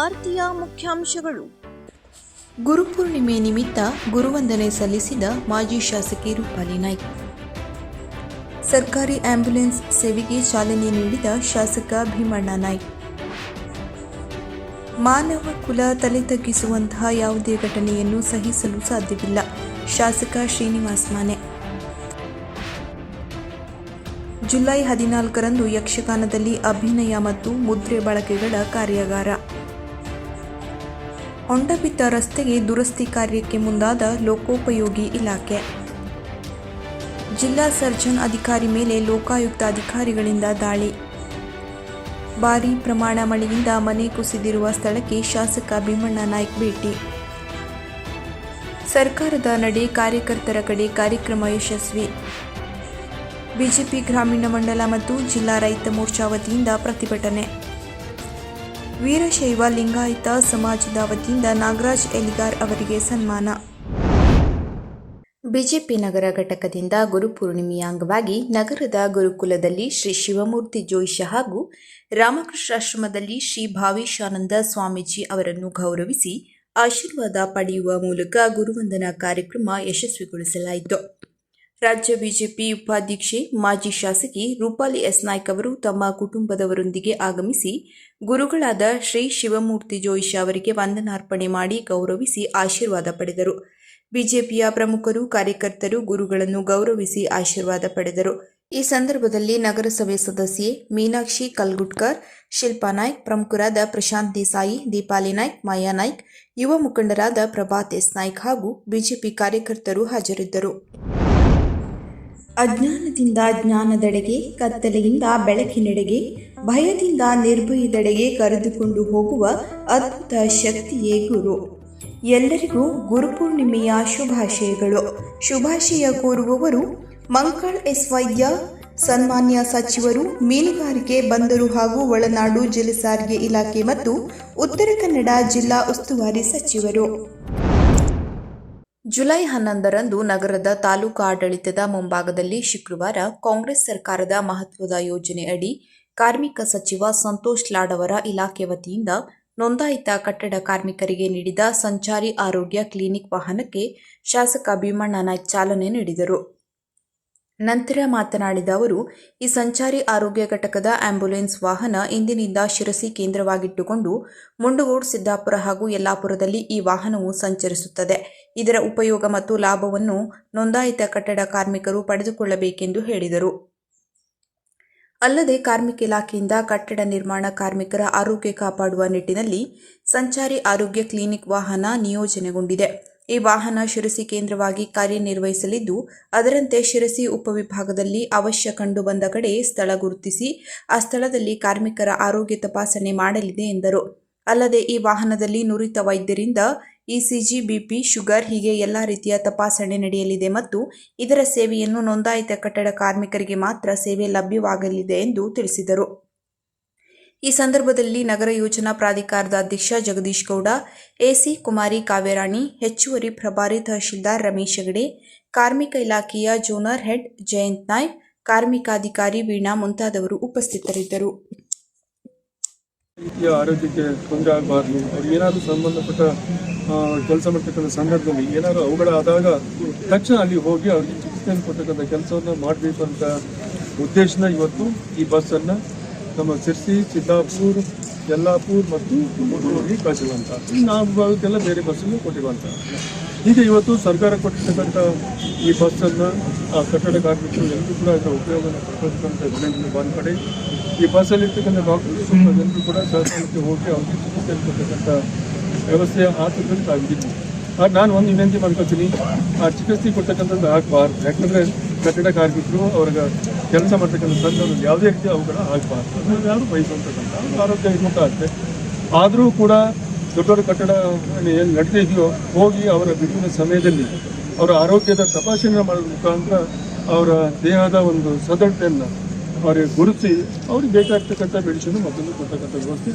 ವಾರ್ತೆಯ ಮುಖ್ಯಾಂಶಗಳು. ಗುರುಪೂರ್ಣಿಮೆ ನಿಮಿತ್ತ ಗುರುವಂದನೆ ಸಲ್ಲಿಸಿದ ಮಾಜಿ ಶಾಸಕಿ ರೂಪಾಲಿ ನಾಯ್ಕ್. ಸರ್ಕಾರಿ ಆಂಬ್ಯುಲೆನ್ಸ್ ಸೇವೆಗೆ ಚಾಲನೆ ನೀಡಿದ ಶಾಸಕ ಭೀಮಣ್ಣ ನಾಯ್ಕ್. ಮಾನವ ಕುಲ ತಲೆ ತಗ್ಗಿಸುವಂತಹ ಯಾವುದೇ ಘಟನೆಯನ್ನು ಸಹಿಸಲು ಸಾಧ್ಯವಿಲ್ಲ, ಶಾಸಕ ಶ್ರೀನಿವಾಸ್ ಮಾನೆ. ಜುಲೈ 14ರಂದು ಯಕ್ಷಗಾನದಲ್ಲಿ ಅಭಿನಯ ಮತ್ತು ಮುದ್ರೆ ಬಳಕೆಗಳ ಕಾರ್ಯಾಗಾರ. ಹೊಂಡಬಿದ್ದ ರಸ್ತೆಗೆ ದುರಸ್ತಿ ಕಾರ್ಯಕ್ಕೆ ಮುಂದಾದ ಲೋಕೋಪಯೋಗಿ ಇಲಾಖೆ. ಜಿಲ್ಲಾ ಸರ್ಜನ್ ಅಧಿಕಾರಿ ಮೇಲೆ ಲೋಕಾಯುಕ್ತ ಅಧಿಕಾರಿಗಳಿಂದ ದಾಳಿ. ಭಾರೀ ಪ್ರಮಾಣ ಮಳೆಯಿಂದ ಮನೆ ಕುಸಿದಿರುವ ಸ್ಥಳಕ್ಕೆ ಶಾಸಕ ಭೀಮಣ್ಣ ನಾಯ್ಕ್ ಭೇಟಿ. ಸರ್ಕಾರದ ನಡೆ ಕಾರ್ಯಕರ್ತರ ಕಡೆ ಕಾರ್ಯಕ್ರಮ ಯಶಸ್ವಿ. ಬಿಜೆಪಿ ಗ್ರಾಮೀಣ ಮಂಡಲ ಮತ್ತು ಜಿಲ್ಲಾ ರೈತ ಮೋರ್ಚಾ ವತಿಯಿಂದ ಪ್ರತಿಭಟನೆ. ವೀರಶೈವ ಲಿಂಗಾಯತ ಸಮಾಜದ ವತಿಯಿಂದ ನಾಗರಾಜ್ ಎಲಿಗಾರ್ ಅವರಿಗೆ ಸನ್ಮಾನ. ಬಿಜೆಪಿ ನಗರ ಘಟಕದಿಂದ ಗುರುಪೂರ್ಣಿಮೆಯ ಅಂಗವಾಗಿ ನಗರದ ಗುರುಕುಲದಲ್ಲಿ ಶ್ರೀ ಶಿವಮೂರ್ತಿ ಜೋಯಿಸ ಹಾಗೂ ರಾಮಕೃಷ್ಣಾಶ್ರಮದಲ್ಲಿ ಶ್ರೀ ಭಾವೇಶಾನಂದ ಸ್ವಾಮೀಜಿ ಅವರನ್ನು ಗೌರವಿಸಿ ಆಶೀರ್ವಾದ ಪಡೆಯುವ ಮೂಲಕ ಗುರುವಂದನಾ ಕಾರ್ಯಕ್ರಮ ಯಶಸ್ವಿಗೊಳಿಸಲಾಯಿತು. ರಾಜ್ಯ ಬಿಜೆಪಿ ಉಪಾಧ್ಯಕ್ಷೆ ಮಾಜಿ ಶಾಸಕಿ ರೂಪಾಲಿ ಎಸ್ ನಾಯ್ಕ್ ಅವರು ತಮ್ಮ ಕುಟುಂಬದವರೊಂದಿಗೆ ಆಗಮಿಸಿ ಗುರುಗಳಾದ ಶ್ರೀ ಶಿವಮೂರ್ತಿ ಜೋಯಿಸ ಅವರಿಗೆ ವಂದನಾರ್ಪಣೆ ಮಾಡಿ ಗೌರವಿಸಿ ಆಶೀರ್ವಾದ ಪಡೆದರು. ಬಿಜೆಪಿಯ ಪ್ರಮುಖರು, ಕಾರ್ಯಕರ್ತರು ಗುರುಗಳನ್ನು ಗೌರವಿಸಿ ಆಶೀರ್ವಾದ ಪಡೆದರು. ಈ ಸಂದರ್ಭದಲ್ಲಿ ನಗರಸಭೆ ಸದಸ್ಯೆ ಮೀನಾಕ್ಷಿ ಕಲ್ಗುಟ್ಕರ್, ಶಿಲ್ಪಾ ನಾಯ್ಕ್, ಪ್ರಮುಖರಾದ ಪ್ರಶಾಂತ್ ದೇಸಾಯಿ, ದೀಪಾಲಿ ನಾಯ್ಕ್, ಮಾಯಾ ನಾಯ್ಕ್, ಯುವ ಮುಖಂಡರಾದ ಪ್ರಭಾತ್ ಎಸ್ ನಾಯ್ಕ್ ಹಾಗೂ ಬಿಜೆಪಿ ಕಾರ್ಯಕರ್ತರು ಹಾಜರಿದ್ದರು. ಅಜ್ಞಾನದಿಂದ ಜ್ಞಾನದೆಡೆಗೆ, ಕತ್ತಲೆಯಿಂದ ಬೆಳಕಿನೆಡೆಗೆ, ಭಯದಿಂದ ನಿರ್ಭಯದೆಡೆಗೆ ಕರೆದುಕೊಂಡು ಹೋಗುವ ಅದ್ಭುತ ಶಕ್ತಿಯೇ ಗುರು. ಎಲ್ಲರಿಗೂ ಗುರುಪೂರ್ಣಿಮೆಯ ಶುಭಾಶಯಗಳು. ಶುಭಾಶಯ ಕೋರುವವರು ಮಂಕಾಳ್ ಎಸ್ ವೈದ್ಯ, ಸನ್ಮಾನ್ಯ ಸಚಿವರು, ಮೀನುಗಾರಿಕೆ, ಬಂದರು ಹಾಗೂ ಒಳನಾಡು ಜಲಸಾರಿಗೆ ಇಲಾಖೆ ಮತ್ತು ಉತ್ತರ ಕನ್ನಡ ಜಿಲ್ಲಾ ಉಸ್ತುವಾರಿ ಸಚಿವರು. ಜುಲೈ 11ರಂದು ನಗರದ ತಾಲೂಕು ಆಡಳಿತದ ಮುಂಭಾಗದಲ್ಲಿ ಶುಕ್ರವಾರ ಕಾಂಗ್ರೆಸ್ ಸರ್ಕಾರದ ಮಹತ್ವದ ಯೋಜನೆ ಅಡಿ ಕಾರ್ಮಿಕ ಸಚಿವ ಸಂತೋಷ್ ಲಾಡ್ ಅವರ ಇಲಾಖೆ ವತಿಯಿಂದ ನೋಂದಾಯಿತ ಕಟ್ಟಡ ಕಾರ್ಮಿಕರಿಗೆ ನೀಡಿದ ಸಂಚಾರಿ ಆರೋಗ್ಯ ಕ್ಲಿನಿಕ್ ವಾಹನಕ್ಕೆ ಶಾಸಕ ಭೀಮಣ್ಣ ನಾಯ್ಕ್ ಚಾಲನೆ ನೀಡಿದರು. ನಂತರ ಮಾತನಾಡಿದ ಅವರು, ಈ ಸಂಚಾರಿ ಆರೋಗ್ಯ ಘಟಕದ ಆಂಬ್ಯುಲೆನ್ಸ್ ವಾಹನ ಇಂದಿನಿಂದ ಶಿರಸಿ ಕೇಂದ್ರವಾಗಿಟ್ಟುಕೊಂಡು ಮುಂಡಗೋಡ್, ಸಿದ್ದಾಪುರ ಹಾಗೂ ಯಲ್ಲಾಪುರದಲ್ಲಿ ಈ ವಾಹನವು ಸಂಚರಿಸುತ್ತದೆ. ಇದರ ಉಪಯೋಗ ಮತ್ತು ಲಾಭವನ್ನು ನೋಂದಾಯಿತ ಕಟ್ಟಡ ಕಾರ್ಮಿಕರು ಪಡೆದುಕೊಳ್ಳಬೇಕೆಂದು ಹೇಳಿದರು. ಅಲ್ಲದೆ ಕಾರ್ಮಿಕ ಇಲಾಖೆಯಿಂದ ಕಟ್ಟಡ ನಿರ್ಮಾಣ ಕಾರ್ಮಿಕರ ಆರೋಗ್ಯ ಕಾಪಾಡುವ ನಿಟ್ಟಿನಲ್ಲಿ ಸಂಚಾರಿ ಆರೋಗ್ಯ ಕ್ಲಿನಿಕ್ ವಾಹನ ನಿಯೋಜನೆಗೊಂಡಿದೆ. ಈ ವಾಹನ ಶಿರಸಿ ಕೇಂದ್ರವಾಗಿ ಕಾರ್ಯನಿರ್ವಹಿಸಲಿದ್ದು, ಅದರಂತೆ ಶಿರಸಿ ಉಪವಿಭಾಗದಲ್ಲಿ ಅವಶ್ಯ ಕಂಡುಬಂದ ಕಡೆ ಸ್ಥಳ ಗುರುತಿಸಿ ಆ ಸ್ಥಳದಲ್ಲಿ ಕಾರ್ಮಿಕರ ಆರೋಗ್ಯ ತಪಾಸಣೆ ಮಾಡಲಿದೆ ಎಂದರು. ಅಲ್ಲದೆ ಈ ವಾಹನದಲ್ಲಿ ನುರಿತ ವೈದ್ಯರಿಂದ ಇಸಿಜಿ, ಬಿಪಿ, ಶುಗರ್ ಹೀಗೆ ಎಲ್ಲ ರೀತಿಯ ತಪಾಸಣೆ ನಡೆಯಲಿದೆ ಮತ್ತು ಇದರ ಸೇವೆಯನ್ನು ನೋಂದಾಯಿತ ಕಟ್ಟಡ ಕಾರ್ಮಿಕರಿಗೆ ಮಾತ್ರ ಸೇವೆ ಲಭ್ಯವಾಗಲಿದೆ ಎಂದು ತಿಳಿಸಿದರು. ಈ ಸಂದರ್ಭದಲ್ಲಿ ನಗರ ಯೋಜನಾ ಪ್ರಾಧಿಕಾರದ ಅಧ್ಯಕ್ಷ ಜಗದೀಶ್ ಗೌಡ, ಎಸಿ ಕುಮಾರಿ ಕಾವ್ಯರಾಣಿ, ಹೆಚ್ಚುವರಿ ಪ್ರಭಾರಿ ತಹಶೀಲ್ದಾರ್ ರಮೇಶ್ ಹೆಗಡೆ, ಕಾರ್ಮಿಕ ಇಲಾಖೆಯ ಜೋನರ್ ಹೆಡ್ ಜಯಂತ್ ನಾಯ್ಕ್, ಕಾರ್ಮಿಕಾಧಿಕಾರಿ ವೀಣಾ ಮುಂತಾದವರು ಉಪಸ್ಥಿತರಿದ್ದರು. ಆರೋಗ್ಯಕ್ಕೆ ತೊಂದರೆ ಆಗಬಾರ್ದು, ಅವ್ರಿಗೆ ಏನಾದರೂ ಸಂಬಂಧಪಟ್ಟ ಕೆಲಸ ಮಾಡ್ತಕ್ಕಂಥ ಸಂದರ್ಭದಲ್ಲಿ ಏನಾದರೂ ಅವುಗಳ ಆದಾಗ ತಕ್ಷಣ ಅಲ್ಲಿ ಹೋಗಿ ಅವ್ರಿಗೆ ಚಿಕಿತ್ಸೆಯನ್ನು ಕೊಡ್ತಕ್ಕಂಥ ಕೆಲಸವನ್ನು ಮಾಡಬೇಕು ಅಂತ ಉದ್ದೇಶನ ಇವತ್ತು ಈ ಬಸ್ಸನ್ನು ನಮ್ಮ ಸಿರ್ಸಿ, ಸಿದ್ದಾಪುರ, ಯಲ್ಲಾಪುರ ಮತ್ತು ತುಮಕೂರಿಗೆ ಕಳಿಸುವಂಥ, ನಾವು ಎಲ್ಲ ಬೇರೆ ಬಸ್ಸನ್ನು ಕೊಟ್ಟಿರುವಂಥ. ಹೀಗೆ ಇವತ್ತು ಸರ್ಕಾರ ಕೊಟ್ಟಿರ್ತಕ್ಕಂಥ ಈ ಬಸ್ಸನ್ನು ಆ ಕಟ್ಟಡ ಕಾರ್ಮಿಕರು ಎಲ್ಲರೂ ಕೂಡ ಅದರ ಉಪಯೋಗವನ್ನು ಪಡ್ಕೊಳ್ತಕ್ಕಂಥ ಜನರನ್ನು ಬಂದ್ಪಡಿ ಈ ಬಸ್ಸಲ್ಲಿರ್ತಕ್ಕಂಥ ಡಾಕ್ಟರ್ಸ್ ಎಲ್ಲರೂ ಕೂಡ ಸರ್ಕಾರಕ್ಕೆ ಹೋಗಿ ಅವ್ರಿಗೆ ಚಿಕಿತ್ಸೆ ಕೊಡ್ತಕ್ಕಂಥ ವ್ಯವಸ್ಥೆ ಆಗಿದ್ದು ನಾನು ಒಂದು ವಿನಂತಿ ಮಾಡ್ಕೊತೀನಿ, ಆ ಚಿಕಿತ್ಸೆ ಕೊಡ್ತಕ್ಕಂಥದ್ದು ಆಗಬಾರ್ದು. ಯಾಕಂದರೆ ಕಟ್ಟಡ ಕಾರ್ಮಿಕರು ಅವ್ರಿಗೆ ಕೆಲಸ ಮಾಡ್ತಕ್ಕಂಥ ಸಂದರ್ಭದಲ್ಲಿ ಯಾವುದೇ ರೀತಿ ಅವುಗಳ ಆಗಬಾರ್ದು, ಯಾರು ಬಯಸುವಂಥಕ್ಕಂಥ ಆರೋಗ್ಯ ಇರ್ಬೇಕಾಗುತ್ತೆ. ಆದರೂ ಕೂಡ ದೊಡ್ಡ ದೊಡ್ಡ ಕಟ್ಟಡ ಏನು ನಡೆದಿದೆಯೋ ಹೋಗಿ ಅವರ ಬಿಡುವಿನ ಸಮಯದಲ್ಲಿ ಅವರ ಆರೋಗ್ಯದ ತಪಾಸಣೆ ಮಾಡೋದ್ರ ಮುಖಾಂತರ ಅವರ ದೇಹದ ಒಂದು ಸದೃಢತೆಯನ್ನು ಅವರಿಗೆ ಗುರುತಿಸಿ ಅವ್ರಿಗೆ ಬೇಕಾಗ್ತಕ್ಕಂಥ ಮೆಡಿಸಿನ್ ಮತ್ತೊಂದು ಕೊಡ್ತಕ್ಕಂಥ ವ್ಯವಸ್ಥೆ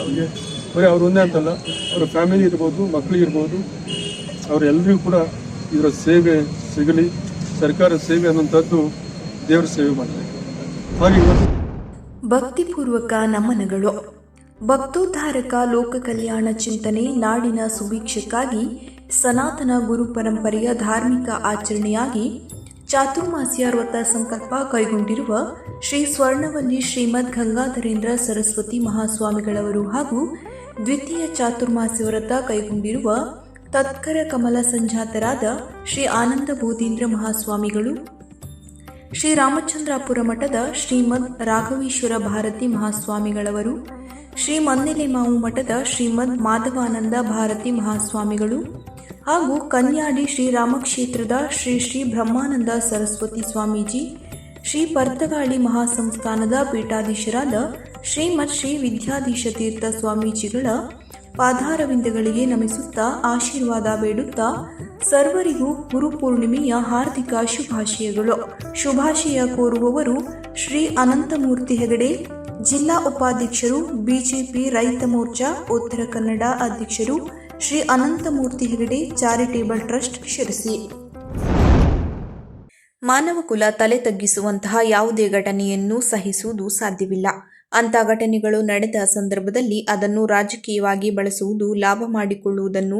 ಅವ್ರಿಗೆ ಬರೀ ಅವ್ರು ಒಂದೇ ಅಂತಲ್ಲ, ಅವರ ಫ್ಯಾಮಿಲಿ ಇರ್ಬೋದು, ಮಕ್ಕಳಿಗಿರ್ಬೋದು, ಅವರೆಲ್ಲರಿಗೂ ಕೂಡ ಇದರ ಸೇವೆ ಸಿಗಲಿ. ಸರ್ಕಾರ ಸೇವೆ ಅನ್ನುವಂಥದ್ದು ದೇವರ ಸೇವೆ ಮಾಡಬೇಕು. ಹಾಗೆ ಭಕ್ತಿಪೂರ್ವಕ ನಮನಗಳು. ಭಕ್ತೋದ್ಧಾರಕ ಲೋಕ ಕಲ್ಯಾಣ ಚಿಂತನೆ ನಾಡಿನ ಸುಭಿಕ್ಷಕ್ಕಾಗಿ ಸನಾತನ ಗುರು ಪರಂಪರೆಯ ಧಾರ್ಮಿಕ ಆಚರಣೆಯಾಗಿ ಚಾತುರ್ಮಾಸ್ಯ ವ್ರತ ಸಂಕಲ್ಪ ಕೈಗೊಂಡಿರುವ ಶ್ರೀ ಸ್ವರ್ಣವಲ್ಲಿ ಶ್ರೀಮದ್ ಗಂಗಾಧರೇಂದ್ರ ಸರಸ್ವತಿ ಮಹಾಸ್ವಾಮಿಗಳವರು ಹಾಗೂ ದ್ವಿತೀಯ ಚಾತುರ್ಮಾಸ್ಯ ವ್ರತ ಕೈಗೊಂಡಿರುವ ತತ್ಕರ ಕಮಲ ಸಂಜಾತರಾದ ಶ್ರೀ ಆನಂದ ಬೋಧೀಂದ್ರ ಮಹಾಸ್ವಾಮಿಗಳು, ಶ್ರೀ ರಾಮಚಂದ್ರಾಪುರ ಮಠದ ಶ್ರೀಮದ್ ರಾಘವೇಶ್ವರ ಭಾರತಿ ಮಹಾಸ್ವಾಮಿಗಳವರು, ಶ್ರೀ ಮನ್ನೆಲೆಮಾವು ಮಠದ ಶ್ರೀಮದ್ ಮಾಧವಾನಂದ ಭಾರತಿ ಮಹಾಸ್ವಾಮಿಗಳು ಹಾಗೂ ಕನ್ಯಾಡಿ ಶ್ರೀ ರಾಮಕ್ಷೇತ್ರದ ಶ್ರೀ ಶ್ರೀ ಬ್ರಹ್ಮಾನಂದ ಸರಸ್ವತಿ ಸ್ವಾಮೀಜಿ, ಶ್ರೀ ಪರ್ತಗಾಳಿ ಮಹಾಸಂಸ್ಥಾನದ ಪೀಠಾಧೀಶರಾದ ಶ್ರೀಮತ್ ಶ್ರೀ ವಿದ್ಯಾಧೀಶ ತೀರ್ಥ ಸ್ವಾಮೀಜಿಗಳ ಪಾದಾರವಿಂದಗಳಿಗೆ ನಮಿಸುತ್ತಾ ಆಶೀರ್ವಾದ ಬೇಡುತ್ತಾ ಸರ್ವರಿಗೂ ಗುರುಪೂರ್ಣಿಮೆಯ ಹಾರ್ದಿಕ ಶುಭಾಶಯಗಳು. ಶುಭಾಶಯ ಕೋರುವವರು ಶ್ರೀ ಅನಂತಮೂರ್ತಿ ಹೆಗಡೆ, ಜಿಲ್ಲಾ ಉಪಾಧ್ಯಕ್ಷರು, ಬಿಜೆಪಿ ರೈತ ಮೋರ್ಚಾ ಉತ್ತರ ಕನ್ನಡ ಅಧ್ಯಕ್ಷರು, ಶ್ರೀ ಅನಂತಮೂರ್ತಿ ಹೆಗಡೆ ಚಾರಿಟೇಬಲ್ ಟ್ರಸ್ಟ್, ಶಿರಸಿ. ಮಾನವ ಕುಲ ತಲೆ ತಗ್ಗಿಸುವಂತಹ ಯಾವುದೇ ಘಟನೆಯನ್ನು ಸಹಿಸುವುದು ಸಾಧ್ಯವಿಲ್ಲ. ಅಂಥ ಘಟನೆಗಳು ನಡೆದ ಸಂದರ್ಭದಲ್ಲಿ ಅದನ್ನು ರಾಜಕೀಯವಾಗಿ ಬಳಸುವುದು, ಲಾಭ ಮಾಡಿಕೊಳ್ಳುವುದನ್ನು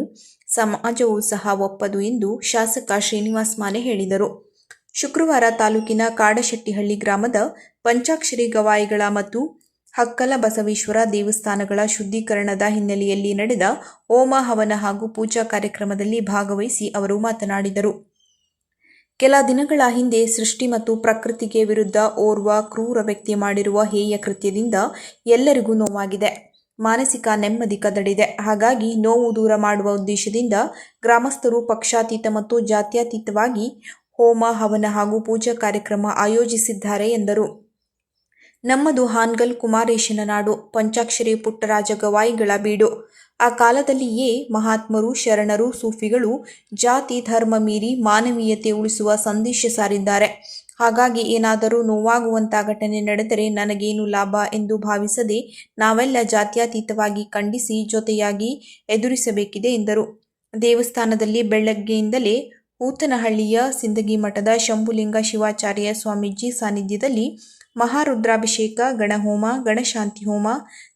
ಸಮಾಜವೂ ಸಹ ಒಪ್ಪದು ಎಂದು ಶಾಸಕ ಶ್ರೀನಿವಾಸ್ ಮಾನೆ ಹೇಳಿದರು. ಶುಕ್ರವಾರ ತಾಲೂಕಿನ ಕಾಡಶೆಟ್ಟಿಹಳ್ಳಿ ಗ್ರಾಮದ ಪಂಚಾಕ್ಷರಿ ಗವಾಯಿಗಳ ಮತ್ತು ಹಕ್ಕಲ ಬಸವೇಶ್ವರ ದೇವಸ್ಥಾನಗಳ ಶುದ್ಧೀಕರಣದ ಹಿನ್ನೆಲೆಯಲ್ಲಿ ನಡೆದ ಹೋಮ ಹವನ ಹಾಗೂ ಪೂಜಾ ಕಾರ್ಯಕ್ರಮದಲ್ಲಿ ಭಾಗವಹಿಸಿ ಅವರು ಮಾತನಾಡಿದರು. ಕೆಲ ದಿನಗಳ ಹಿಂದೆ ಸೃಷ್ಟಿ ಮತ್ತು ಪ್ರಕೃತಿಗೆ ವಿರುದ್ಧ ಓರ್ವ ಕ್ರೂರ ವ್ಯಕ್ತಿ ಮಾಡಿರುವ ಹೇಯ ಕೃತ್ಯದಿಂದ ಎಲ್ಲರಿಗೂ ನೋವಾಗಿದೆ, ಮಾನಸಿಕ ನೆಮ್ಮದಿ ಕದಡಿದೆ. ಹಾಗಾಗಿ ನೋವು ದೂರ ಮಾಡುವ ಉದ್ದೇಶದಿಂದ ಗ್ರಾಮಸ್ಥರು ಪಕ್ಷಾತೀತ ಮತ್ತು ಜಾತ್ಯತೀತವಾಗಿ ಹೋಮ ಹವನ ಹಾಗೂ ಪೂಜಾ ಕಾರ್ಯಕ್ರಮ ಆಯೋಜಿಸಿದ್ದಾರೆ ಎಂದರು. ನಮ್ಮದು ಹಾನ್ಗಲ್ ಕುಮಾರೇಶನ ನಾಡು, ಪಂಚಾಕ್ಷರಿ ಪುಟ್ಟರಾಜ ಗವಾಯಿಗಳ ಬೀಡು. ಆ ಕಾಲದಲ್ಲಿಯೇ ಮಹಾತ್ಮರು, ಶರಣರು, ಸೂಫಿಗಳು ಜಾತಿ ಧರ್ಮ ಮೀರಿ ಮಾನವೀಯತೆ ಉಳಿಸುವ ಸಂದೇಶ ಸಾರಿದ್ದಾರೆ. ಹಾಗಾಗಿ ಏನಾದರೂ ನೋವಾಗುವಂಥ ಘಟನೆ ನಡೆದರೆ ನನಗೇನು ಲಾಭ ಎಂದು ಭಾವಿಸದೆ ನಾವೆಲ್ಲ ಜಾತ್ಯತೀತವಾಗಿ ಖಂಡಿಸಿ ಜೊತೆಯಾಗಿ ಎದುರಿಸಬೇಕಿದೆ ಎಂದರು. ದೇವಸ್ಥಾನದಲ್ಲಿ ಬೆಳಗ್ಗೆಯಿಂದಲೇ ಹೂತನಹಳ್ಳಿಯ ಸಿಂದಗಿ ಮಠದ ಶಂಭುಲಿಂಗ ಶಿವಾಚಾರ್ಯ ಸ್ವಾಮೀಜಿ ಸಾನ್ನಿಧ್ಯದಲ್ಲಿ ಮಹಾರುದ್ರಾಭಿಷೇಕ, ಗಣಹೋಮ, ಗಣಶಾಂತಿ ಹೋಮ,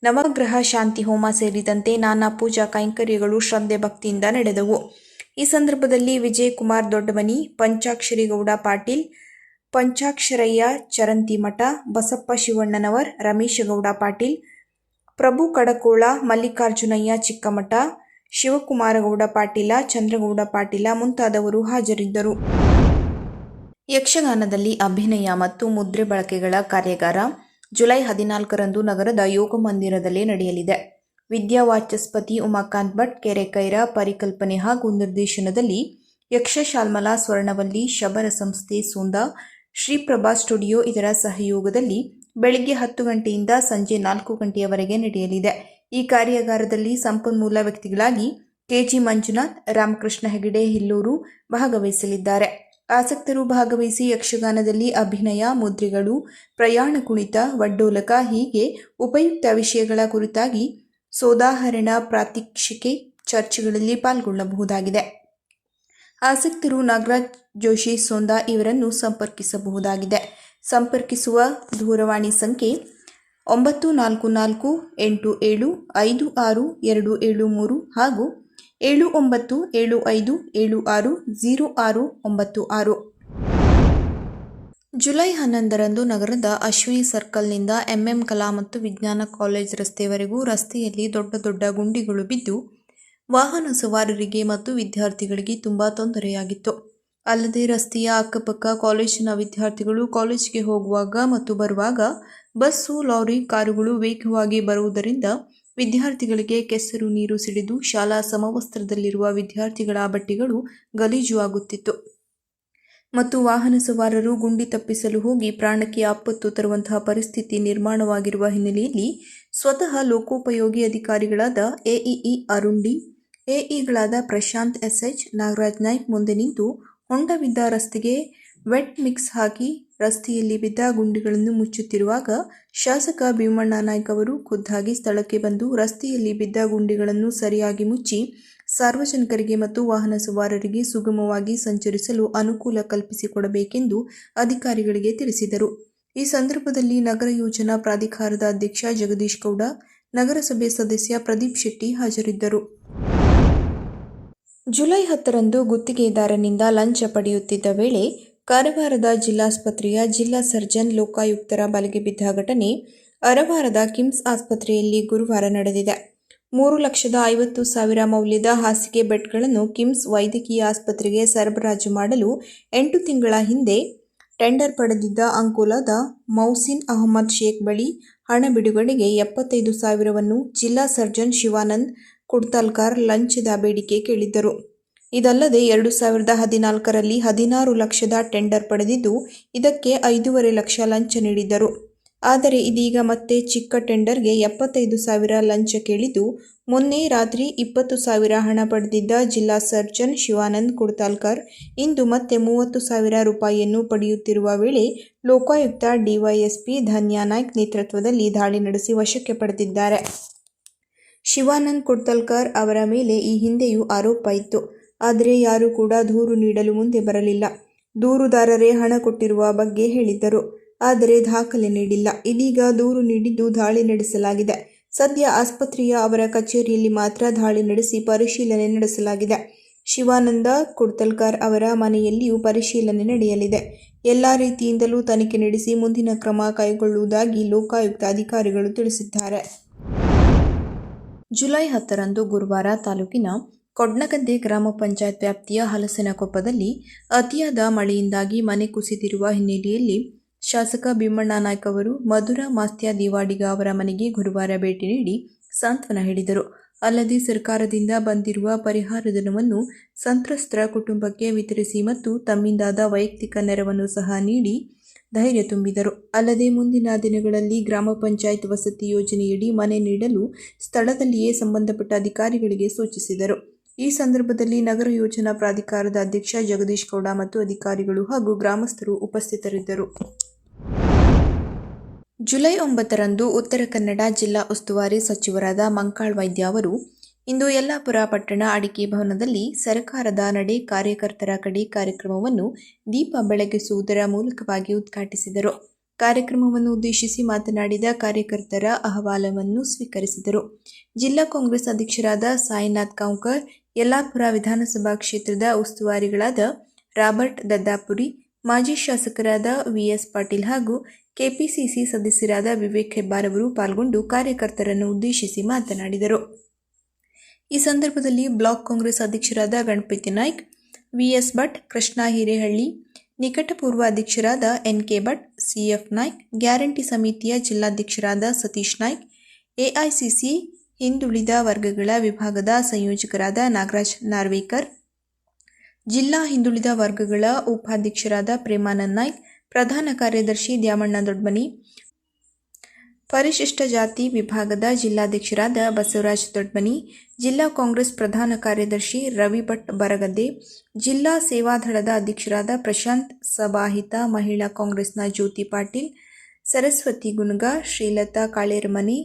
ನವಗ್ರಹ ಶಾಂತಿ ಹೋಮ ಸೇರಿದಂತೆ ನಾನಾ ಪೂಜಾ ಕೈಂಕರ್ಯಗಳು ಶ್ರದ್ಧೆ ಭಕ್ತಿಯಿಂದ ನಡೆದವು. ಈ ಸಂದರ್ಭದಲ್ಲಿ ವಿಜಯಕುಮಾರ್ ದೊಡ್ಡಮನಿ, ಪಂಚಾಕ್ಷರಿ ಗೌಡ ಪಾಟೀಲ್, ಪಂಚಾಕ್ಷರಯ್ಯ ಚರಂತಿಮಠ, ಬಸಪ್ಪ ಶಿವಣ್ಣನವರ್, ರಮೇಶಗೌಡ ಪಾಟೀಲ್, ಪ್ರಭು ಕಡಕೋಳ, ಮಲ್ಲಿಕಾರ್ಜುನಯ್ಯ ಚಿಕ್ಕಮಠ, ಶಿವಕುಮಾರಗೌಡ ಪಾಟೀಲ, ಚಂದ್ರಗೌಡ ಪಾಟೀಲ ಮುಂತಾದವರು ಹಾಜರಿದ್ದರು. ಯಕ್ಷಗಾನದಲ್ಲಿ ಅಭಿನಯ ಮತ್ತು ಮುದ್ರೆ ಬಳಕೆಗಳ ಕಾರ್ಯಾಗಾರ ಜುಲೈ 14ರಂದು ನಗರದ ಯೋಗ ಮಂದಿರದಲ್ಲಿ ನಡೆಯಲಿದೆ. ವಿದ್ಯಾವಾಚಸ್ಪತಿ ಉಮಾಕಾಂತ್ ಭಟ್ ಕೆರೆಕೈರ ಪರಿಕಲ್ಪನೆ ಹಾಗೂ ನಿರ್ದೇಶನದಲ್ಲಿ ಯಕ್ಷಶಾಲ್ಮಲಾ ಸ್ವರ್ಣವಲ್ಲಿ ಶಬರ ಸಂಸ್ಥೆ ಸೋಂದಾ, ಶ್ರೀಪ್ರಭಾ ಸ್ಟುಡಿಯೋ ಇದರ ಸಹಯೋಗದಲ್ಲಿ ಬೆಳಗ್ಗೆ 10 ಗಂಟೆಯಿಂದ ಸಂಜೆ 4 ಗಂಟೆಯವರೆಗೆ ನಡೆಯಲಿದೆ. ಈ ಕಾರ್ಯಾಗಾರದಲ್ಲಿ ಸಂಪನ್ಮೂಲ ವ್ಯಕ್ತಿಗಳಾಗಿ ಕೆಜಿ ಮಂಜುನಾಥ್, ರಾಮಕೃಷ್ಣ ಹೆಗಡೆ ಹಿಲ್ಲೂರು ಭಾಗವಹಿಸಲಿದ್ದಾರೆ. ಆಸಕ್ತರು ಭಾಗವಹಿಸಿ ಯಕ್ಷಗಾನದಲ್ಲಿ ಅಭಿನಯ, ಮುದ್ರೆಗಳು, ಪ್ರಯಾಣ ಕುಣಿತ, ವಡ್ಡೋಲಕ ಹೀಗೆ ಉಪಯುಕ್ತ ವಿಷಯಗಳ ಕುರಿತಾಗಿ ಸೋದಾಹರಣ, ಪ್ರಾತ್ಯಕ್ಷಿಕೆ, ಚರ್ಚೆಗಳಲ್ಲಿ ಪಾಲ್ಗೊಳ್ಳಬಹುದಾಗಿದೆ. ಆಸಕ್ತರು ನಾಗರಾಜ್ ಜೋಶಿ ಸೋಂದಾ ಇವರನ್ನು ಸಂಪರ್ಕಿಸಬಹುದಾಗಿದೆ. ಸಂಪರ್ಕಿಸುವ ದೂರವಾಣಿ ಸಂಖ್ಯೆ 9448756273 ಹಾಗೂ 7975760696. ಜುಲೈ 11ರಂದು ನಗರದ ಅಶ್ವಿನಿ ಸರ್ಕಲ್ನಿಂದ ಎಂಎಂ ಕಲಾ ಮತ್ತು ವಿಜ್ಞಾನ ಕಾಲೇಜ್ ರಸ್ತೆಯವರೆಗೂ ರಸ್ತೆಯಲ್ಲಿ ದೊಡ್ಡ ದೊಡ್ಡ ಗುಂಡಿಗಳು ಬಿದ್ದು ವಾಹನ ಸವಾರರಿಗೆ ಮತ್ತು ವಿದ್ಯಾರ್ಥಿಗಳಿಗೆ ತುಂಬಾ ತೊಂದರೆಯಾಗಿತ್ತು. ಅಲ್ಲದೆ ರಸ್ತೆಯ ಅಕ್ಕಪಕ್ಕ ಕಾಲೇಜಿನ ವಿದ್ಯಾರ್ಥಿಗಳು ಕಾಲೇಜಿಗೆ ಹೋಗುವಾಗ ಮತ್ತು ಬರುವಾಗ ಬಸ್ಸು, ಲಾರಿ, ಕಾರುಗಳು ವೇಗವಾಗಿ ಬರುವುದರಿಂದ ವಿದ್ಯಾರ್ಥಿಗಳಿಗೆ ಕೆಸರು ನೀರು ಸಿಡಿದು ಶಾಲಾ ಸಮವಸ್ತ್ರದಲ್ಲಿರುವ ವಿದ್ಯಾರ್ಥಿಗಳ ಬಟ್ಟೆಗಳು ಗಲೀಜು ಆಗುತ್ತಿತ್ತು ಮತ್ತು ವಾಹನ ಸವಾರರು ಗುಂಡಿ ತಪ್ಪಿಸಲು ಹೋಗಿ ಪ್ರಾಣಕ್ಕೆ ಆಪತ್ತು ತರುವಂತಹ ಪರಿಸ್ಥಿತಿ ನಿರ್ಮಾಣವಾಗಿರುವ ಹಿನ್ನೆಲೆಯಲ್ಲಿ ಸ್ವತಃ ಲೋಕೋಪಯೋಗಿ ಅಧಿಕಾರಿಗಳಾದ ಎಇಇ ಅರುಣ್ ಡಿ, ಎಇಗಳಾದ ಪ್ರಶಾಂತ್ ಎಸ್ಎಚ್, ನಾಗರಾಜ್ ನಾಯ್ಕ್ ಮುಂದೆ ನಿಂತು ಹೊಂಡ ಬಿದ್ದ ರಸ್ತೆಗೆ ವೆಟ್ ಮಿಕ್ಸ್ ಹಾಕಿ ರಸ್ತೆಯಲ್ಲಿ ಬಿದ್ದ ಗುಂಡಿಗಳನ್ನು ಮುಚ್ಚುತ್ತಿರುವಾಗ ಶಾಸಕ ಭೀಮಣ್ಣ ನಾಯ್ಕ್ ಅವರು ಖುದ್ದಾಗಿ ಸ್ಥಳಕ್ಕೆ ಬಂದು ರಸ್ತೆಯಲ್ಲಿ ಬಿದ್ದ ಗುಂಡಿಗಳನ್ನು ಸರಿಯಾಗಿ ಮುಚ್ಚಿ ಸಾರ್ವಜನಿಕರಿಗೆ ಮತ್ತು ವಾಹನ ಸವಾರರಿಗೆ ಸುಗಮವಾಗಿ ಸಂಚರಿಸಲು ಅನುಕೂಲ ಕಲ್ಪಿಸಿಕೊಡಬೇಕೆಂದು ಅಧಿಕಾರಿಗಳಿಗೆ ತಿಳಿಸಿದರು. ಈ ಸಂದರ್ಭದಲ್ಲಿ ನಗರ ಯೋಜನಾ ಪ್ರಾಧಿಕಾರದ ಅಧ್ಯಕ್ಷ ಜಗದೀಶ್ ಗೌಡ, ನಗರಸಭೆ ಸದಸ್ಯ ಪ್ರದೀಪ್ ಶೆಟ್ಟಿ ಹಾಜರಿದ್ದರು. ಜುಲೈ 10ರಂದು ಗುತ್ತಿಗೆದಾರನಿಂದ ಲಂಚ ಪಡೆಯುತ್ತಿದ್ದ ವೇಳೆ ಕಾರವಾರದ ಜಿಲ್ಲಾಸ್ಪತ್ರೆಯ ಜಿಲ್ಲಾ ಸರ್ಜನ್ ಲೋಕಾಯುಕ್ತರ ಬಲೆಗೆ ಬಿದ್ದ ಘಟನೆ ಕಾರವಾರದ ಕಿಮ್ಸ್ ಆಸ್ಪತ್ರೆಯಲ್ಲಿ ಗುರುವಾರ ನಡೆದಿದೆ. 3,50,000 ಮೌಲ್ಯದ ಹಾಸಿಗೆ ಬೆಡ್ಗಳನ್ನು ಕಿಮ್ಸ್ ವೈದ್ಯಕೀಯ ಆಸ್ಪತ್ರೆಗೆ ಸರಬರಾಜು ಮಾಡಲು 8 ತಿಂಗಳ ಹಿಂದೆ ಟೆಂಡರ್ ಪಡೆದಿದ್ದ ಅಂಕೋಲಾದ ಮೌಸಿನ್ ಅಹಮದ್ ಶೇಖ್ ಬಳಿ ಹಣ ಬಿಡುಗಡೆಗೆ 75,000ವನ್ನು ಜಿಲ್ಲಾ ಸರ್ಜನ್ ಶಿವಾನಂದ್ ಕುಡ್ತಾಲ್ಕರ್ ಲಂಚದ ಬೇಡಿಕೆ ಕೇಳಿದ್ದರು. ಇದಲ್ಲದೆ 2014ರಲ್ಲಿ 16 ಲಕ್ಷದ ಟೆಂಡರ್ ಪಡೆದಿದ್ದು ಇದಕ್ಕೆ 5.5 ಲಕ್ಷ ಲಂಚ ನೀಡಿದ್ದರು. ಆದರೆ ಇದೀಗ ಮತ್ತೆ ಚಿಕ್ಕ ಟೆಂಡರ್ಗೆ 75,000 ಲಂಚ ಕೇಳಿದ್ದು, ಮೊನ್ನೆ ರಾತ್ರಿ 20,000 ಹಣ ಪಡೆದಿದ್ದ ಜಿಲ್ಲಾ ಸರ್ಜನ್ ಶಿವಾನಂದ್ ಕುಡ್ತಾಲ್ಕರ್ ಇಂದು ಮತ್ತೆ 30,000 ರೂಪಾಯಿಯನ್ನು ಪಡೆಯುತ್ತಿರುವ ವೇಳೆ ಲೋಕಾಯುಕ್ತ ಡಿವೈಎಸ್ಪಿ ಧನ್ಯಾ ನಾಯ್ಕ್ ನೇತೃತ್ವದಲ್ಲಿ ದಾಳಿ ನಡೆಸಿ ವಶಕ್ಕೆ ಪಡೆದಿದ್ದಾರೆ. ಶಿವಾನಂದ್ ಕುಡ್ತಾಲ್ಕರ್ ಅವರ ಮೇಲೆ ಈ ಹಿಂದೆಯೂ ಆರೋಪ ಇತ್ತು. ಆದರೆ ಯಾರೂ ಕೂಡ ದೂರು ನೀಡಲು ಮುಂದೆ ಬರಲಿಲ್ಲ. ದೂರುದಾರರೇ ಹಣ ಕೊಟ್ಟಿರುವ ಬಗ್ಗೆ ಹೇಳಿದ್ದರು. ಆದರೆ ದಾಖಲೆ ನೀಡಿಲ್ಲ. ಇದೀಗ ದೂರು ನೀಡಿದ್ದು ದಾಳಿ ನಡೆಸಲಾಗಿದೆ. ಸದ್ಯ ಆಸ್ಪತ್ರೆಯ ಅವರ ಕಚೇರಿಯಲ್ಲಿ ಮಾತ್ರ ದಾಳಿ ನಡೆಸಿ ಪರಿಶೀಲನೆ ನಡೆಸಲಾಗಿದೆ. ಶಿವಾನಂದ ಕುಡ್ತಾಲ್ಕರ್ ಅವರ ಮನೆಯಲ್ಲಿಯೂ ಪರಿಶೀಲನೆ ನಡೆಯಲಿದೆ. ಎಲ್ಲಾ ರೀತಿಯಿಂದಲೂ ತನಿಖೆ ನಡೆಸಿ ಮುಂದಿನ ಕ್ರಮ ಕೈಗೊಳ್ಳುವುದಾಗಿ ಲೋಕಾಯುಕ್ತ ಅಧಿಕಾರಿಗಳು ತಿಳಿಸಿದ್ದಾರೆ. ಜುಲೈ 10ರಂದು ಗುರುವಾರ ತಾಲೂಕಿನ ಕೊಡ್ನಗದ್ದೆ ಗ್ರಾಮ ಪಂಚಾಯತ್ ವ್ಯಾಪ್ತಿಯ ಹಲಸನಕೊಪ್ಪದಲ್ಲಿ ಅತಿಯಾದ ಮಳೆಯಿಂದಾಗಿ ಮನೆ ಕುಸಿದಿರುವ ಹಿನ್ನೆಲೆಯಲ್ಲಿ ಶಾಸಕ ಭೀಮಣ್ಣ ನಾಯ್ಕ ಅವರು ಮಧುರ ಮಾಸ್ತ್ಯ ದಿವಾಡಿಗ ಅವರ ಮನೆಗೆ ಗುರುವಾರ ಭೇಟಿ ನೀಡಿ ಸಾಂತ್ವನ ಹೇಳಿದರು. ಅಲ್ಲದೆ ಸರ್ಕಾರದಿಂದ ಬಂದಿರುವ ಪರಿಹಾರಧನವನ್ನು ಸಂತ್ರಸ್ತರ ಕುಟುಂಬಕ್ಕೆ ವಿತರಿಸಿ ಮತ್ತು ತಮ್ಮಿಂದಾದ ವೈಯಕ್ತಿಕ ನೆರವನ್ನು ಸಹ ನೀಡಿ ಧೈರ್ಯ ತುಂಬಿದರು. ಅಲ್ಲದೆ ಮುಂದಿನ ದಿನಗಳಲ್ಲಿ ಗ್ರಾಮ ಪಂಚಾಯತ್ ವಸತಿ ಯೋಜನೆಯಡಿ ಮನೆ ನೀಡಲು ಸ್ಥಳದಲ್ಲಿಯೇ ಸಂಬಂಧಪಟ್ಟ ಅಧಿಕಾರಿಗಳಿಗೆ ಸೂಚಿಸಿದರು. ಈ ಸಂದರ್ಭದಲ್ಲಿ ನಗರ ಯೋಜನಾ ಪ್ರಾಧಿಕಾರದ ಅಧ್ಯಕ್ಷ ಜಗದೀಶ್ ಗೌಡ ಮತ್ತು ಅಧಿಕಾರಿಗಳು ಹಾಗೂ ಗ್ರಾಮಸ್ಥರು ಉಪಸ್ಥಿತರಿದ್ದರು. ಜುಲೈ 9ರಂದು ಉತ್ತರ ಕನ್ನಡ ಜಿಲ್ಲಾ ಉಸ್ತುವಾರಿ ಸಚಿವರಾದ ಮಂಕಾಳ್ ವೈದ್ಯ ಅವರು ಇಂದು ಯಲ್ಲಾಪುರ ಪಟ್ಟಣ ಅಡಿಕೆ ಭವನದಲ್ಲಿ ಸರ್ಕಾರದ ನಡೆ ಕಾರ್ಯಕರ್ತರ ಕಡೆ ಕಾರ್ಯಕ್ರಮವನ್ನು ದೀಪ ಬೆಳಗಿಸುವುದರ ಮೂಲಕವಾಗಿ ಉದ್ಘಾಟಿಸಿದರು. ಕಾರ್ಯಕ್ರಮವನ್ನು ಉದ್ದೇಶಿಸಿ ಮಾತನಾಡಿದ ಕಾರ್ಯಕರ್ತರ ಅಹವಾಲನ್ನು ಸ್ವೀಕರಿಸಿದರು. ಜಿಲ್ಲಾ ಕಾಂಗ್ರೆಸ್ ಅಧ್ಯಕ್ಷರಾದ ಸಾಯಿನಾಥ್ ಕಾಂವ್ಕರ್, ಯಲ್ಲಾಪುರ ವಿಧಾನಸಭಾ ಕ್ಷೇತ್ರದ ಉಸ್ತುವಾರಿಗಳಾದ ರಾಬರ್ಟ್ ದದ್ದಾಪುರಿ, ಮಾಜಿ ಶಾಸಕರಾದ ವಿಎಸ್ ಪಾಟೀಲ್ ಹಾಗೂ ಕೆಪಿಸಿಸಿ ಸದಸ್ಯರಾದ ವಿವೇಕ್ ಹೆಬ್ಬಾರ್ ಅವರು ಪಾಲ್ಗೊಂಡು ಕಾರ್ಯಕರ್ತರನ್ನು ಉದ್ದೇಶಿಸಿ ಮಾತನಾಡಿದರು. ಈ ಸಂದರ್ಭದಲ್ಲಿ ಬ್ಲಾಕ್ ಕಾಂಗ್ರೆಸ್ ಅಧ್ಯಕ್ಷರಾದ ಗಣಪತಿ ನಾಯ್ಕ್, ವಿಎಸ್ ಭಟ್, ಕೃಷ್ಣ ಹಿರೇಹಳ್ಳಿ, ನಿಕಟಪೂರ್ವ ಅಧ್ಯಕ್ಷರಾದ NK Bhat, CF Naik, guarantee ಸಮಿತಿಯ ಜಿಲ್ಲಾಧ್ಯಕ್ಷರಾದ ಸತೀಶ್ ನಾಯ್ಕ್, ಎಐಸಿಸಿ ಹಿಂದುಳಿದ ವರ್ಗಗಳ ವಿಭಾಗದ ಸಂಯೋಜಕರಾದ ನಾಗರಾಜ್ ನಾರ್ವೇಕರ್, ಜಿಲ್ಲಾ ಹಿಂದುಳಿದ ವರ್ಗಗಳ ಉಪಾಧ್ಯಕ್ಷರಾದ ಪ್ರೇಮಾನಂದ್ ನಾಯ್ಕ್, ಪ್ರಧಾನ ಕಾರ್ಯದರ್ಶಿ ದ್ಯಾಮಣ್ಣ ದೊಡ್ಮನಿ, ಪರಿಶಿಷ್ಟ ಜಾತಿ ವಿಭಾಗದ ಜಿಲ್ಲಾಧ್ಯಕ್ಷರಾದ ಬಸವರಾಜ್ ದೊಡ್ಮನಿ, ಜಿಲ್ಲಾ ಕಾಂಗ್ರೆಸ್ ಪ್ರಧಾನ ಕಾರ್ಯದರ್ಶಿ ರವಿ ಭಟ್ ಬರಗದ್ದೆ, ಜಿಲ್ಲಾ ಸೇವಾದಳದ ಅಧ್ಯಕ್ಷರಾದ ಪ್ರಶಾಂತ್ ಸಬಾಹಿತ, ಮಹಿಳಾ ಕಾಂಗ್ರೆಸ್ನ ಜ್ಯೋತಿ ಪಾಟೀಲ್, ಸರಸ್ವತಿ ಗುನ್ಗ, ಶ್ರೀಲತಾ ಕಾಳೇರಮನಿ,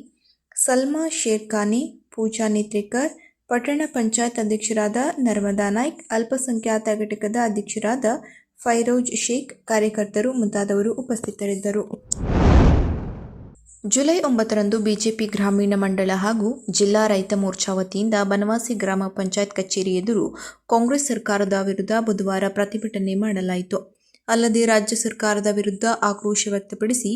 ಸಲ್ಮಾ ಶೇರ್ಖಾನಿ, ಪೂಜಾ ನೇತ್ರೇಕರ್, ಪಟ್ಟಣ ಪಂಚಾಯತ್ ಅಧ್ಯಕ್ಷರಾದ ನರ್ಮದಾ ನಾಯ್ಕ್, ಅಲ್ಪಸಂಖ್ಯಾತ ಘಟಕದ ಅಧ್ಯಕ್ಷರಾದ ಫೈರೋಜ್ ಶೇಖ್, ಕಾರ್ಯಕರ್ತರು ಮುಂತಾದವರು ಉಪಸ್ಥಿತರಿದ್ದರು. ಜುಲೈ 9ರಂದು ಬಿಜೆಪಿ ಗ್ರಾಮೀಣ ಮಂಡಳ ಹಾಗೂ ಜಿಲ್ಲಾ ರೈತ ಮೋರ್ಚಾ ವತಿಯಿಂದ ಬನವಾಸಿ ಗ್ರಾಮ ಪಂಚಾಯತ್ ಕಚೇರಿ ಎದುರು ಕಾಂಗ್ರೆಸ್ ಸರ್ಕಾರದ ವಿರುದ್ಧ ಬುಧವಾರ ಪ್ರತಿಭಟನೆ ಮಾಡಲಾಯಿತು. ಅಲ್ಲದೆ ರಾಜ್ಯ ಸರ್ಕಾರದ ವಿರುದ್ಧ ಆಕ್ರೋಶ ವ್ಯಕ್ತಪಡಿಸಿ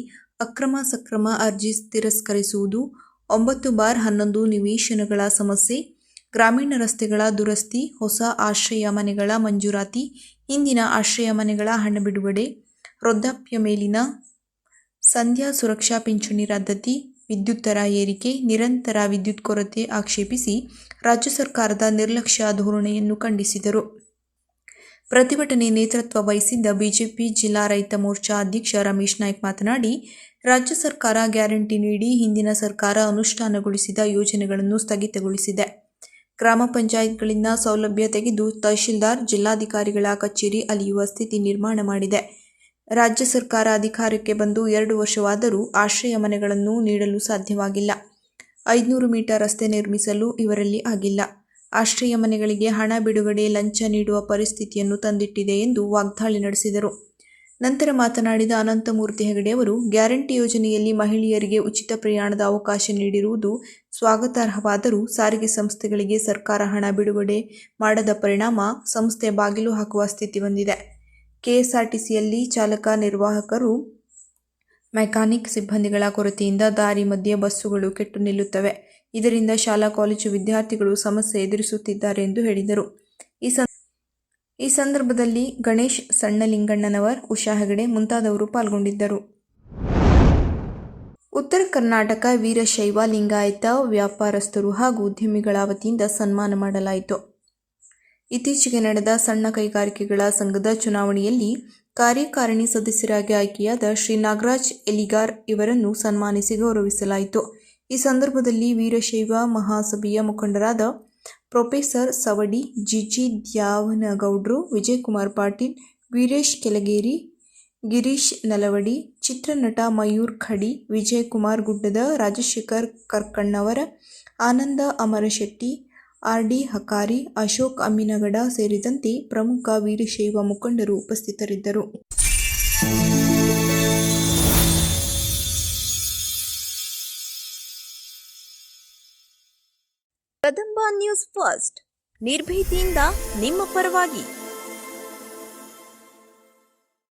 ಅಕ್ರಮ ಸಕ್ರಮ ಅರ್ಜಿ ತಿರಸ್ಕರಿಸುವುದು, 9/11 ನಿವೇಶನಗಳ ಸಮಸ್ಯೆ, ಗ್ರಾಮೀಣ ರಸ್ತೆಗಳ ದುರಸ್ತಿ, ಹೊಸ ಆಶ್ರಯ ಮನೆಗಳ ಮಂಜೂರಾತಿ, ಹಿಂದಿನ ಆಶ್ರಯ ಮನೆಗಳ ಹಣ ಬಿಡುಗಡೆ, ವೃದ್ಧಾಪ್ಯ ಮೇಲಿನ ಸಂಧ್ಯಾ ಸುರಕ್ಷಾ ಪಿಂಚಣಿ ರದ್ದತಿ, ವಿದ್ಯುತ್ ದರ ಏರಿಕೆ, ನಿರಂತರ ವಿದ್ಯುತ್ ಕೊರತೆ ಆಕ್ಷೇಪಿಸಿ ರಾಜ್ಯ ಸರ್ಕಾರದ ನಿರ್ಲಕ್ಷ್ಯ ಧೋರಣೆಯನ್ನು ಖಂಡಿಸಿದರು. ಪ್ರತಿಭಟನೆ ನೇತೃತ್ವ ವಹಿಸಿದ್ದ ಬಿಜೆಪಿ ಜಿಲ್ಲಾ ರೈತ ಮೋರ್ಚಾ ಅಧ್ಯಕ್ಷ ರಮೇಶ್ ನಾಯ್ಕ್ ಮಾತನಾಡಿ, ರಾಜ್ಯ ಸರ್ಕಾರ ಗ್ಯಾರಂಟಿ ನೀಡಿ ಹಿಂದಿನ ಸರ್ಕಾರ ಅನುಷ್ಠಾನಗೊಳಿಸಿದ ಯೋಜನೆಗಳನ್ನು ಸ್ಥಗಿತಗೊಳಿಸಿದೆ. ಗ್ರಾಮ ಪಂಚಾಯತ್ಗಳಿಂದ ಸೌಲಭ್ಯ ತೆಗೆದು ತಹಶೀಲ್ದಾರ್, ಜಿಲ್ಲಾಧಿಕಾರಿಗಳ ಕಚೇರಿ ಅಲಿಯುವ ಸ್ಥಿತಿ ನಿರ್ಮಾಣ ಮಾಡಿದೆ. ರಾಜ್ಯ ಸರ್ಕಾರ ಅಧಿಕಾರಕ್ಕೆ ಬಂದು 2 ವರ್ಷವಾದರೂ ಆಶ್ರಯ ಮನೆಗಳನ್ನು ನೀಡಲು ಸಾಧ್ಯವಾಗಿಲ್ಲ. 500 ಮೀಟರ್ ರಸ್ತೆ ನಿರ್ಮಿಸಲು ಇವರಲ್ಲಿ ಆಗಿಲ್ಲ. ಆಶ್ರಯ ಮನೆಗಳಿಗೆ ಹಣ ಬಿಡುಗಡೆ ಲಂಚ ನೀಡುವ ಪರಿಸ್ಥಿತಿಯನ್ನು ತಂದಿಟ್ಟಿದೆ ಎಂದು ವಾಗ್ದಾಳಿ ನಡೆಸಿದರು. ನಂತರ ಮಾತನಾಡಿದ ಅನಂತಮೂರ್ತಿ ಹೆಗಡೆ ಅವರು, ಗ್ಯಾರಂಟಿ ಯೋಜನೆಯಲ್ಲಿ ಮಹಿಳೆಯರಿಗೆ ಉಚಿತ ಪ್ರಯಾಣದ ಅವಕಾಶ ನೀಡಿರುವುದು ಸ್ವಾಗತಾರ್ಹವಾದರೂ ಸಾರಿಗೆ ಸಂಸ್ಥೆಗಳಿಗೆ ಸರ್ಕಾರ ಹಣ ಬಿಡುಗಡೆ ಮಾಡದ ಪರಿಣಾಮ ಸಂಸ್ಥೆ ಬಾಗಿಲು ಹಾಕುವ ಸ್ಥಿತಿ ಬಂದಿದೆ. ಕೆಎಸ್ಆರ್ಟಿಸಿಯಲ್ಲಿ ಚಾಲಕ, ನಿರ್ವಾಹಕರು, ಮೆಕ್ಯಾನಿಕ್ ಸಿಬ್ಬಂದಿಗಳ ಕೊರತೆಯಿಂದ ದಾರಿ ಮಧ್ಯೆ ಬಸ್ಸುಗಳು ಕೆಟ್ಟು ನಿಲ್ಲುತ್ತವೆ. ಇದರಿಂದ ಶಾಲಾ ಕಾಲೇಜು ವಿದ್ಯಾರ್ಥಿಗಳು ಸಮಸ್ಯೆ ಎದುರಿಸುತ್ತಿದ್ದಾರೆ ಎಂದು ಹೇಳಿದರು. ಈ ಸಂದರ್ಭದಲ್ಲಿ ಗಣೇಶ್ ಸಣ್ಣಲಿಂಗಣ್ಣನವರ್, ಉಷಾ ಹೆಗಡೆ ಮುಂತಾದವರು ಪಾಲ್ಗೊಂಡಿದ್ದರು. ಉತ್ತರ ಕರ್ನಾಟಕ ವೀರಶೈವ ಲಿಂಗಾಯತ ವ್ಯಾಪಾರಸ್ಥರು ಹಾಗೂ ಉದ್ಯಮಿಗಳ ವತಿಯಿಂದ ಸನ್ಮಾನ ಮಾಡಲಾಯಿತು. ಇತ್ತೀಚೆಗೆ ನಡೆದ ಸಣ್ಣ ಕೈಗಾರಿಕೆಗಳ ಸಂಘದ ಚುನಾವಣೆಯಲ್ಲಿ ಕಾರ್ಯಕಾರಿಣಿ ಸದಸ್ಯರಾಗಿ ಆಯ್ಕೆಯಾದ ಶ್ರೀ ನಾಗರಾಜ್ ಎಲಿಗಾರ್ ಇವರನ್ನು ಸನ್ಮಾನಿಸಿ ಗೌರವಿಸಲಾಯಿತು. ಈ ಸಂದರ್ಭದಲ್ಲಿ ವೀರಶೈವ ಮಹಾಸಭೆಯ ಮುಖಂಡರಾದ ಪ್ರೊಫೆಸರ್ ಸವಡಿ, ಜಿಜಿ ದ್ಯಾವನಗೌಡ್ರು, ವಿಜಯಕುಮಾರ್ ಪಾಟೀಲ್, ವೀರೇಶ್ ಕೆಳಗೇರಿ, ಗಿರೀಶ್ ನಲವಡಿ, ಚಿತ್ರನಟ ಮಯೂರ್ ಖಡಿ, ವಿಜಯಕುಮಾರ್ ಗುಡ್ಡದ, ರಾಜಶೇಖರ್ ಕರ್ಕಣ್ಣವರ, ಆನಂದ ಅಮರಶೆಟ್ಟಿ, ಆರ್.ಡಿ. ಹಕಾರಿ, ಅಶೋಕ್ ಅಮ್ಮಿನಗಡ ಸೇರಿದಂತೆ ಪ್ರಮುಖ ವೀರಶೈವ ಮುಖಂಡರು ಉಪಸ್ಥಿತರಿದ್ದರು. ಕದಂಬ ನ್ಯೂಸ್ ಫಸ್ಟ್, ನಿರ್ಭೀತಿಯಿಂದ ನಿಮ್ಮ ಪರವಾಗಿ.